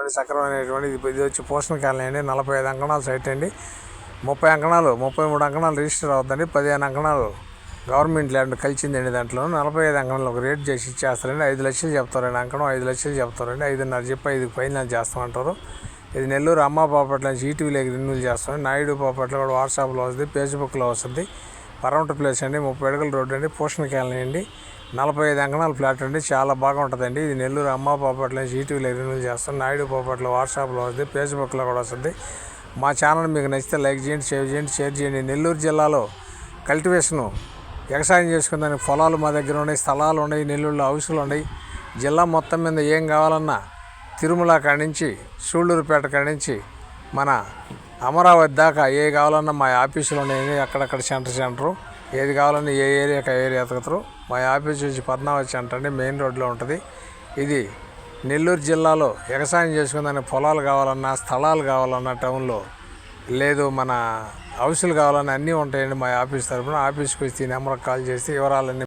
సరైనటువంటి సక్రమైనటువంటి ఇది వచ్చి పోషణ కాలనీ అండి. 45 అంకణాల సైట్ అండి. 30 అంకణాలు 33 అంకణాలు రిజిస్టర్ అవుతుందండి. 15 అంకణాలు గవర్నమెంట్ ల్యాండ్ కలిసిందండి. దాంట్లో 45 అంకణాలు ఒక రేట్ చేసి ఇచ్చేస్తారండి. 5 లక్షలు చెప్తారండి. అంకణం 5 లక్షలు చెప్తారండి. 5.5 చెప్పి 5కి ఫైనల్ చేస్తామంటారు. ఇది నెల్లూరు అమ్మ ప్రాపర్టీ నుంచి ఈటీవీలోకి రెన్యూల్ చేస్తాం. నాయుడు ప్రాపర్టీలో కూడా వాట్సాప్లో వస్తుంది, ఫేస్బుక్లో వస్తుంది. పరమట ప్లేస్ అండి. 30 అడుగుల రోడ్డు అండి. పోషణ కాలనీ అండి. 45 అంకణాల ఫ్లాట్ అండి. చాలా బాగుంటుందండి. ఇది నెల్లూరు అమ్మ ప్రాపర్టీ నుంచి ఈటీవీలోకి రెన్యూల్ చేస్తాం. నాయుడు ప్రాపర్టీలో వాట్సాప్లో వస్తుంది, ఫేస్బుక్లో కూడా వస్తుంది. మా ఛానల్ మీకు నచ్చితే లైక్ చేయండి, షేర్ చేయండి. నెల్లూరు జిల్లాలో కల్టివేషను వ్యవసాయం చేసుకునే పొలాలు మా దగ్గర ఉన్నాయి, స్థలాలు ఉన్నాయి, నెల్లూరులో హౌసులు ఉన్నాయి. జిల్లా మొత్తం మీద ఏం కావాలన్నా తిరుమల కాడి నుంచి సూళ్ళూరుపేట కాడి నుంచి మన అమరావతి దాకా ఏ కావాలన్నా మా ఆఫీసులు ఉన్నాయి. అక్కడక్కడ సెంటరు ఏది కావాలన్నా ఏ ఏరియాకి ఏరియా ఎతకతారు. మా ఆఫీస్ వచ్చి పద్మావతి సెంటర్ అండి, మెయిన్ రోడ్లో ఉంటుంది. ఇది నెల్లూరు జిల్లాలో వ్యవసాయం చేసుకునే పొలాలు కావాలన్నా, స్థలాలు కావాలన్నా టౌన్లో లేదు, మన హౌసులు కావాలన్నా అన్నీ ఉంటాయండి మా ఆఫీస్ తరఫున. ఆఫీస్కి వచ్చి ఈ నెంబర్కి కాల్ చేసి వివరాలన్నీ